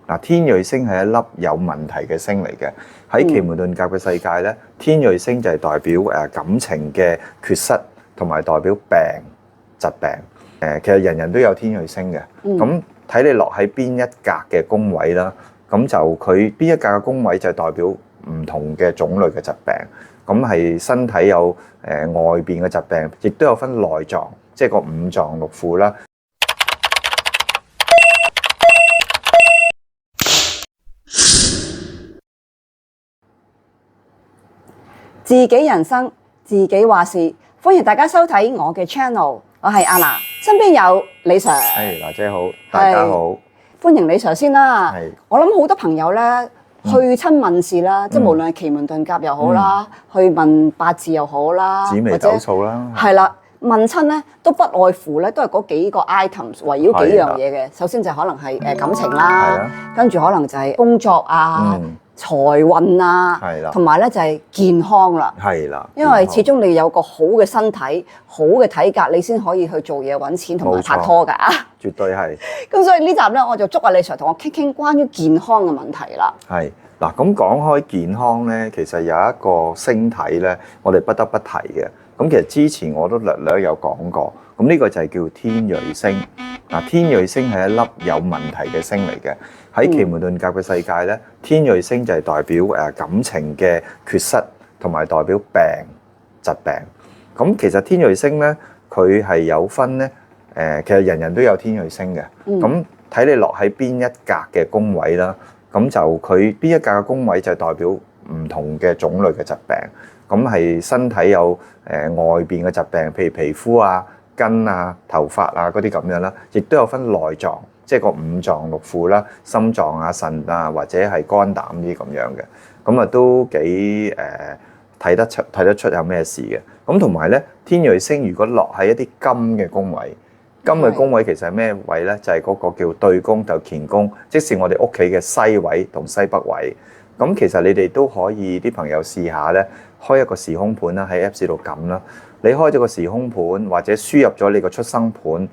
嗱，天瑞星係一粒有問題嘅星嚟嘅。喺奇門遁甲嘅世界咧，天瑞星就係代表感情嘅缺失，同埋代表病疾病。其實人人都有天瑞星嘅，咁睇你落喺邊一格嘅宮位啦。咁就佢邊一格嘅宮位就代表唔同嘅種類嘅疾病。咁係身體有外邊嘅疾病，亦都有分內臟，即係個五臟六腑啦。自己人生自己話事，歡迎大家收睇我嘅 channel， 我係阿娜，身邊有李 Sir。係，娜姐好，大家好。歡迎李 Sir 先啦。係，我諗好多朋友咧去親問事啦，即係無論係奇門遁甲又好啦，去問八字又好啦，紫微斗數啦，係啦，問親咧都不外乎咧都係嗰幾個 items 圍繞幾樣嘢嘅。首先就可能係感情啦，跟住可能就係工作啊。財運啊，同埋咧就係健康啦，係啦，因為始終你有個好嘅身體、好嘅體格，你先可以去做嘢揾錢同埋拍拖㗎。絕對係。咁所以呢集咧，我就捉阿李 Sir 同我傾傾關於健康嘅問題啦。係嗱，咁講開健康咧，其實有一個星體咧，我哋不得不提嘅。咁其實之前我都略略有講過，咁呢個就係叫天瑞星。嗱，天瑞星係一粒有問題嘅星嚟嘅。喺奇門遁甲嘅世界咧，天瑞星就係代表感情嘅缺失，同埋代表病疾病。咁其實天瑞星咧，佢係有分咧，其實人人都有天瑞星嘅。咁睇你落喺邊一格嘅宮位啦，咁就佢邊一格嘅宮位就代表唔同嘅種類嘅疾病。咁係身體有外邊嘅疾病，譬如皮膚啊、筋啊、頭髮啊嗰啲咁樣啦，亦都有分內臟，即係個五臟六腑啦，心臟啊、腎啊，或者係肝膽呢啲咁樣嘅。咁啊都幾睇得出有咩事嘅。咁同埋咧，天瑞星如果落喺一啲金嘅宮位，金嘅宮位其實係咩位咧？就係嗰個叫對宮就乾宮，即是我哋屋企嘅西位同西北位。咁其實你哋都可以啲朋友試下咧，開一個時空盤啦，喺 Apps 度撳啦。你開咗個時空盤，或者輸入咗你個出生盤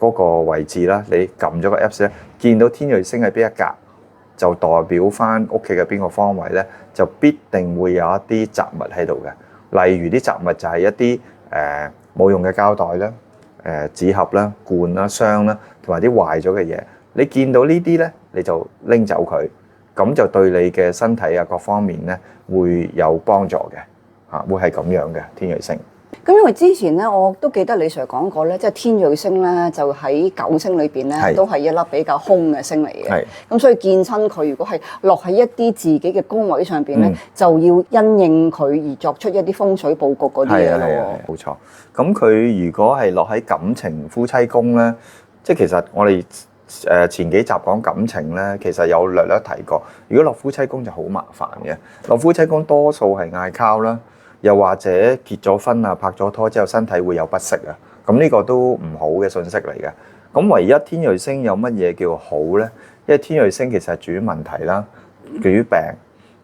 嗰個位置啦，你撳咗個 Apps 咧，見到天瑞星喺邊一格，就代表翻屋企嘅邊個方位咧，就必定會有一啲雜物喺度嘅。例如啲雜物就係一啲冇用嘅膠袋啦、紙盒啦、罐啦、箱啦，同埋啲壞咗嘅嘢。你見到呢啲咧，你就拎走佢。咁就對你嘅身體啊各方面咧會有幫助嘅，嚇會係咁樣嘅天瑞星。咁因為之前咧我都記得李 Sir 講過咧，即係天瑞星咧就喺九星裏邊咧都係一粒比較兇嘅星嚟嘅。咁所以見親佢如果係落喺一啲自己嘅宮位上邊咧，就要因應佢而作出一啲風水佈局嗰啲嘢咯。冇錯。咁佢如果係落喺感情夫妻宮咧，即係其實我哋前幾集講感情咧，其實有略略提過。如果落夫妻宮就好麻煩嘅，落夫妻宮多數係嗌交啦，又或者結咗婚啊、拍咗拖之後身體會有不適啊。咁呢個都唔好嘅信息嚟嘅。咁唯一天瑞星有乜嘢叫好咧？因為天瑞星其實係主問題啦，主病。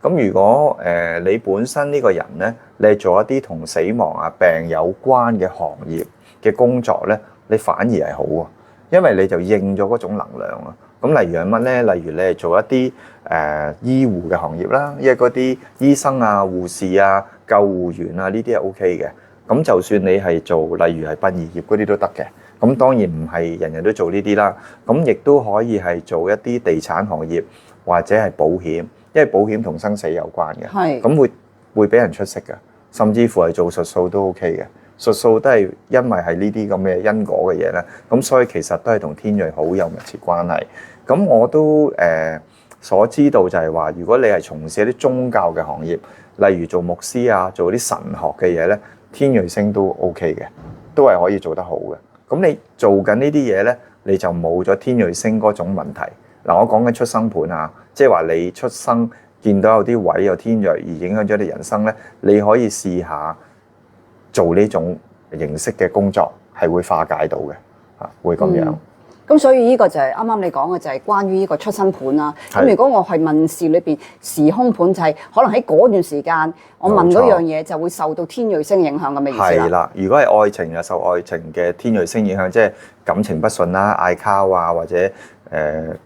咁如果你本身呢個人咧，你係做一啲同死亡啊、病有關嘅行業嘅工作咧，你反而係好喎。因為你就應咗嗰種能量啊，咁例如係乜咧？例如你係做一啲醫護嘅行業啦，因為嗰啲醫生啊、護士啊、救護員啊呢啲係 OK 嘅。咁就算你係做例如係殯儀業嗰啲都得嘅。咁當然唔係人人都做呢啲啦。咁亦都可以係做一啲地產行業或者係保險，因為保險同生死有關嘅。係。咁會俾人出色嘅，甚至乎係做術數都 OK 嘅。術數都係因為係呢啲咁嘅因果嘅嘢咧，咁所以其實都係同天瑞好有密切關係。咁我都所知道就係話，如果你係從事一啲宗教嘅行業，例如做牧師啊，做啲神學嘅嘢咧，天瑞星都 OK 嘅，都係可以做得好嘅。咁你做緊呢啲嘢咧，你就冇咗天瑞星嗰種問題。嗱，我講緊出生盤啊，即係話你出生見到有啲位有天瑞而影響咗你人生咧，你可以試下。做呢種形式嘅工作係會化解到嘅，會咁樣。咁所以呢個就係啱啱你講嘅，就係關於呢個出生盤啦。咁如果我係問事裏邊時空盤，就係可能喺嗰段時間，我問嗰樣嘢就會受到天瑞星影響咁嘅意思啦。係啦，如果係愛情又受愛情嘅天瑞星影響，即係感情不順啦、嗌交啊，或者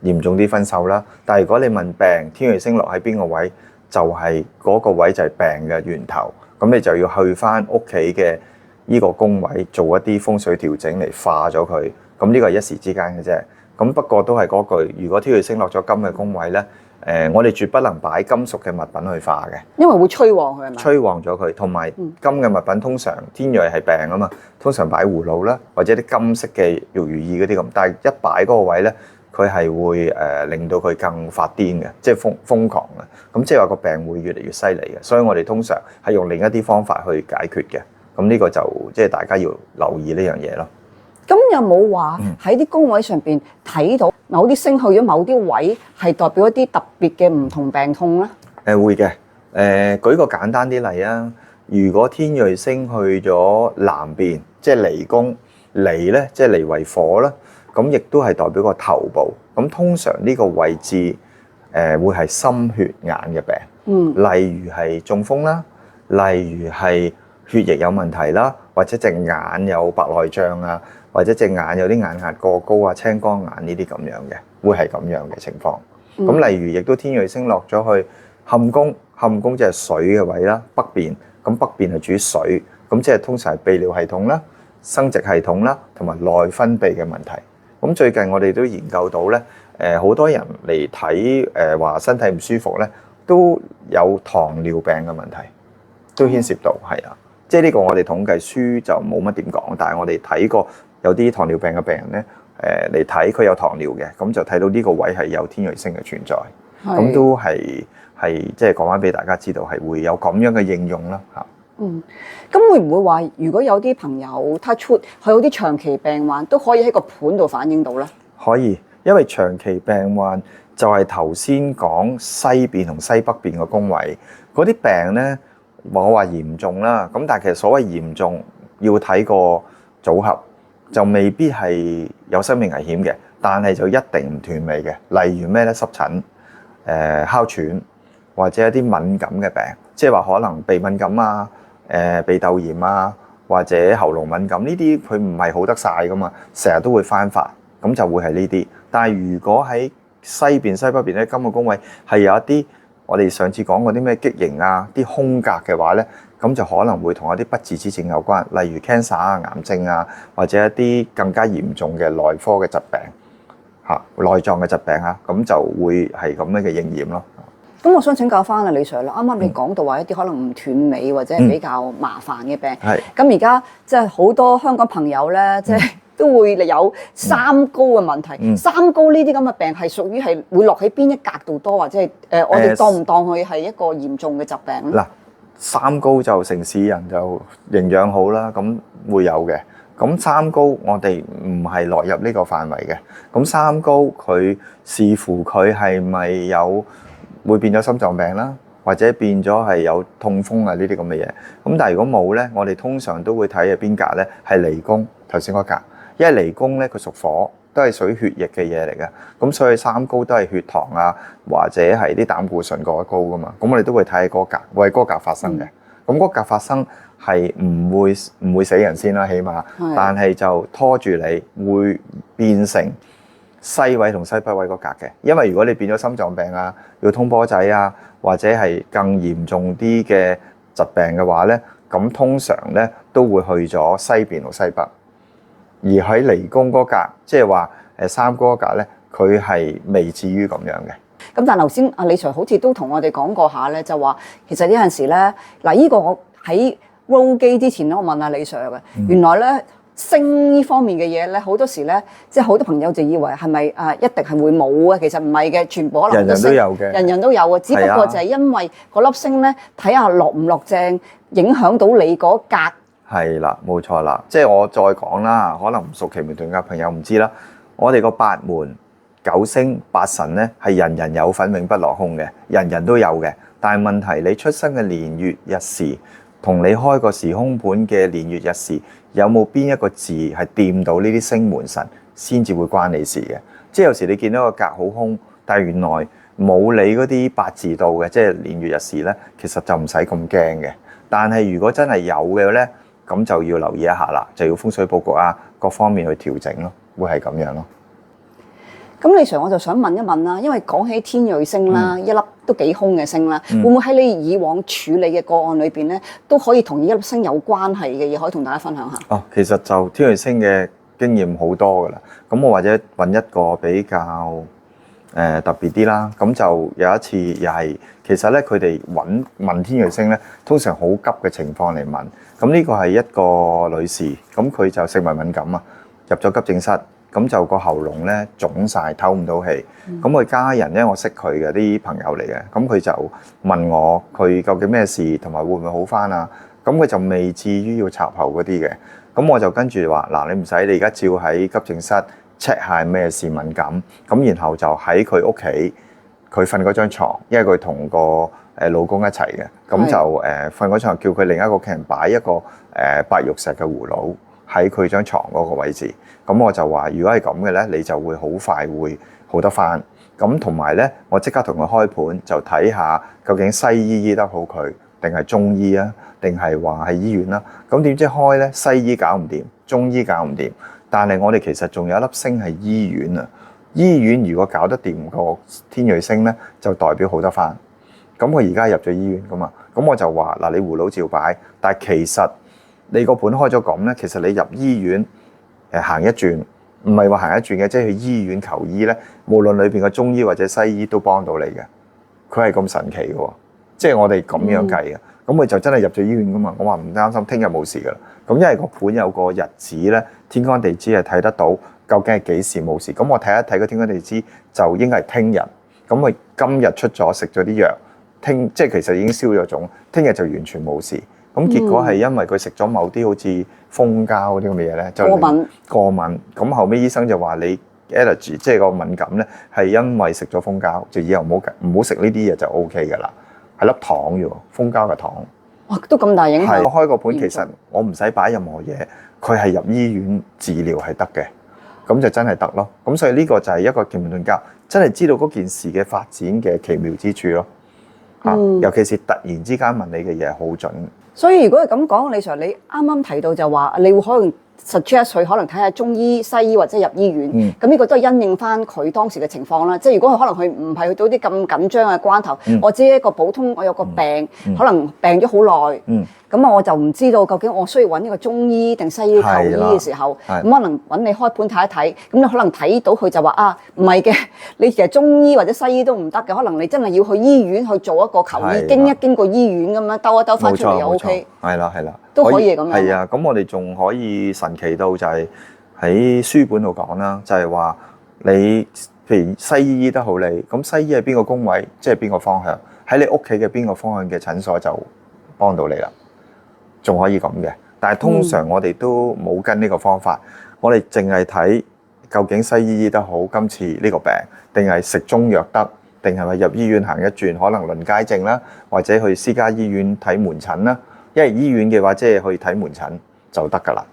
嚴重啲分手啦。但係如果你問病，天瑞星落喺邊個位，就係嗰個位就係病嘅源頭。咁你就要去翻屋企嘅呢個宮位做一啲風水調整嚟化咗佢。咁呢個係一時之間嘅啫。咁不過都係嗰句，如果天瑞星落咗金嘅宮位咧，我哋絕不能擺金屬嘅物品去化嘅，因為會催旺佢係咪？催旺咗佢，同埋金嘅物品通常天瑞係病啊嘛，通常擺葫蘆啦，或者啲金色嘅玉如意嗰啲咁。但係一擺嗰個位咧，佢係會令到佢更發癲嘅，即係瘋狂嘅。咁即係話個病會越嚟越犀利嘅，所以我哋通常係用另一啲方法去解決嘅。咁呢個就即係大家要留意呢樣嘢咯。咁有冇話喺啲宮位上邊睇到某啲星去咗某啲位，係代表一啲特別嘅唔同病痛咧？會嘅。舉個簡單啲例啊，如果天瑞星去咗南邊，即係離宮，離咧即係離為火啦，咁亦都係代表個頭部。咁通常呢個位置會係心血眼嘅病，例如係中風啦，例如係血液有問題啦，或者隻眼有白內障啊，或者隻眼有啲眼壓過高啊、青光眼呢啲咁樣嘅，會係咁樣嘅情況。咁例如亦都天瑞星落咗去坎宮，坎宮即係水嘅位啦，北邊。咁北邊係主水，咁即係通常係泌尿系統啦、生殖系統啦，同埋內分泌嘅問題。咁最近我哋都研究到咧，好多人嚟睇話身體唔舒服咧，都有糖尿病嘅問題，都牽涉到係啊。即係呢個我哋統計書就冇乜點講，但係我哋睇過有啲糖尿病嘅病人咧，嚟睇佢有糖尿嘅，咁就睇到呢個位係有天瑞星嘅存在，咁都係即係講翻俾大家知道係會有咁樣嘅應用啦嚇。咁會唔會話如果有啲朋友 touch wood，佢有啲長期病患都可以喺個盤度反映到咧？可以，因為長期病患就係頭先講西邊同西北邊嘅宮位嗰啲病咧。我話嚴重啦，咁但係其實所謂嚴重要睇個組合，就未必係有生命危險嘅，但係就一定唔斷尾嘅。例如咩咧？濕疹、哮喘或者一啲敏感嘅病，即係話可能鼻敏感啊、鼻竇炎啊，或者喉嚨敏感呢啲，佢唔係好得晒噶嘛，成日都會翻發，咁就會係呢啲。但係如果喺西邊、西北邊咧，金嘅宮位係有一啲。我哋上次講過啲咩畸形啊、啲空格嘅話咧，咁就可能會同一啲不治之症有關，例如 cancer 啊、癌症啊，或者一啲更加嚴重嘅內科嘅疾病嚇、內臟嘅疾病啊，咁就會係咁樣嘅應驗咯。咁我想請教翻啊李 Sir啦，啱啱你講到話一啲可能唔斷尾或者係比較麻煩嘅病，咁而家即係好多香港朋友咧，即係都會有三高嘅問題。三高呢啲咁嘅病係屬於係會落喺邊一格度多，或者係我哋當唔當佢係一個嚴重嘅疾病咧？嗱，三高就城市人就營養好啦，咁會有嘅。咁三高我哋唔係落入呢個範圍嘅。咁三高佢視乎佢係咪有會變咗心臟病啦，或者變咗係有痛風啊呢啲咁嘅嘢。咁但係如果冇咧，我哋通常都會睇係邊格咧，係離宮頭先嗰格。因為離宮咧，佢屬火，都係屬於血液嘅嘢嚟嘅，咁所以三高都係血糖啊，或者係啲膽固醇過高噶嘛，咁我哋都會睇嗰格，為嗰格發生嘅。咁嗰格發生係唔會死人先啦，起碼，但係就拖住你會變成西位同西北位嗰格嘅，因為如果你變咗心臟病啊，要通波仔啊，或者係更嚴重啲嘅疾病嘅話咧，咁通常咧都會去咗西邊同西北。而喺離宮嗰格，即係話三高嗰格咧，佢係未至於咁樣嘅。咁但係頭先阿李 Sir 好似都同我哋講過下咧，就話其實有陣時咧，嗱呢個我喺 roll 機之前咧，我問阿李 Sir 嘅，原來咧星呢方面嘅嘢咧，好多時咧，即係好多朋友就以為係咪一定係會冇嘅，其實唔係嘅，全部可能人人都有嘅，人人都有嘅，只不過就係因為嗰粒星咧，睇下落唔落正，影響到你嗰格。係啦，冇錯啦，即係我再講啦，可能唔熟奇門遁甲嘅朋友唔知啦。我哋個八門九星八神咧，係人人有份，永不落空嘅，人人都有嘅。但係問題，你出生嘅年月日時，同你開個時空盤嘅年月日時，有冇邊一個字係掂到呢啲星門神先至會關你事嘅。即係有時你見到個格好空，但係原來冇你嗰啲八字到嘅，即係年月日時咧，其實就唔使咁驚嘅。但係如果真係有嘅咧，咁就要留意一下啦，就要風水佈局啊，各方面去調整咯，會係咁樣咯。咁李 Sir，我就想問一問啦，因為講起天瑞星啦，一粒都幾兇嘅星啦，會唔會喺你以往處理嘅個案裏邊咧，都可以同呢一粒星有關係嘅嘢，可以同大家分享下？哦，其實就天瑞星嘅經驗好多噶啦，咁我或者揾一個比較特別啲啦。咁就有一次又係，其實咧佢哋問天瑞星咧，通常好急嘅情況嚟問。咁呢個係一個女士，咁佢就食物敏感啊，入咗急症室。咁就個喉嚨咧腫晒，唞唔到氣。咁佢家人咧，我識佢嘅啲朋友嚟嘅，咁佢就問我佢究竟咩事，同埋會唔會好返啊？咁佢就未至於要插喉嗰啲嘅。咁我就跟住話嗱，你唔使，你而家照喺急症室 check 下咩事敏感。咁然後就喺佢屋企，佢瞓嗰張牀，因為佢同個老公一齊嘅，咁就瞓嗰床，叫佢另一個客人擺一個白玉石嘅葫蘆喺佢張床嗰個位置。咁我就話：如果係咁嘅咧，你就會好快會好得返。咁同埋咧，我即刻同佢開盤，就睇下究竟西醫醫得好佢，定係中醫啊，定係話係醫院啦。咁點知開咧，西醫搞唔掂，中醫搞唔掂。但係我哋其實仲有一粒星係醫院啊。醫院如果搞得掂個天瑞星咧，就代表好得返。咁我而家入咗醫院噶嘛，咁我就話嗱，你葫蘆照擺，但係其實你個盤開咗咁咧，其實你入醫院。行一轉，唔係話行一轉嘅，即係去醫院求醫咧。無論裏邊嘅中醫或者西醫都幫到你嘅，佢係咁神奇嘅喎。即係我哋咁樣計嘅，咁佢就真係入咗醫院噶嘛。我話唔擔心，聽日冇事噶啦。咁因為個盤有個日子咧，天干地支係睇得到究竟係幾時冇事。咁我睇一睇個天干地支，就應該係聽日。咁佢今日出咗食咗啲藥，即係其實已經消咗腫，聽日就完全冇事。咁結果係因為佢食咗某啲好似蜂膠嗰啲咁嘅嘢咧，就過敏。咁後尾醫生就話你 allergy，即係個敏感咧，係因為食咗蜂膠，就以後唔好食呢啲嘢就 O K 噶啦。係粒糖啫喎，蜂膠嘅糖。哇，都咁大影響。我開個盤，其實我唔使擺任何嘢，佢係入醫院治療係得嘅，咁就真係得咯。咁所以呢個就係一個奇門遁甲，真係知道嗰件事嘅發展嘅奇妙之處咯。尤其是突然之間問你嘅嘢好準。所以如果係咁講，李 Sir，你啱啱提到就話，你會可能 suggest 佢可能睇下中醫、西醫或者入醫院。咁呢個都係因應翻佢當時嘅情況啦。即係如果佢可能佢唔係去到啲咁緊張嘅關頭，我只係一個普通，我有個病，可能病咗好耐。咁我就唔知道究竟我需要揾一個中醫定西醫求醫嘅時候，咁可能揾你開盤睇一睇，咁你可能睇到佢就話啊，唔係嘅，你其實中醫或者西醫都唔得嘅，可能你真係要去醫院去做一個求醫，經過醫院咁樣兜一兜翻出嚟又 OK。係啦，都可以咁樣。係啊，咁我哋仲可以神奇到就係喺書本度講啦，就係話你譬如西醫醫得好你，咁西醫係邊個宮位，即係邊個方向，喺你屋企嘅邊個方向嘅診所就幫到你啦。仲可以咁嘅，但係通常我哋都冇跟呢個方法，我哋淨係睇究竟西醫醫得好今次呢個病，定係食中藥得，定係話入醫院行一轉，可能輪街症啦，或者去私家醫院睇門診啦。因為醫院嘅話，即係去睇門診就得㗎啦。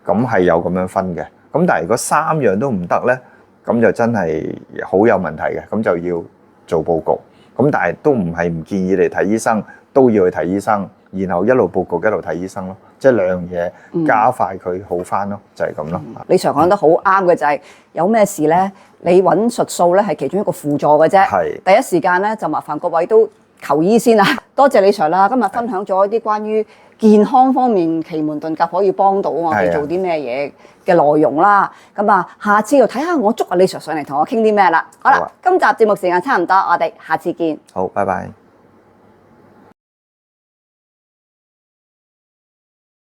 咁係有咁樣分嘅。咁但係如果三樣都唔得咧，咁就真係好有問題嘅，咁就要做報告。咁但係都唔係唔建議你睇醫生，都要去睇醫生。然後一路報告一路睇醫生咯，即係兩樣嘢加快佢好返咯，就係咁咯。李 Sir 講得好啱嘅就係有咩事咧，你揾術數咧係其中一個輔助嘅啫。係第一時間咧就麻煩各位都求醫先啦。多謝李 Sir 啦，今日分享咗一啲關於健康方面奇門遁甲可以幫到我哋做啲咩嘢嘅內容啦。咁啊，下次又睇下我捉阿李 Sir 上嚟同我傾啲咩啦。好啦，今集節目時間差唔多，我哋下次見。好，拜拜。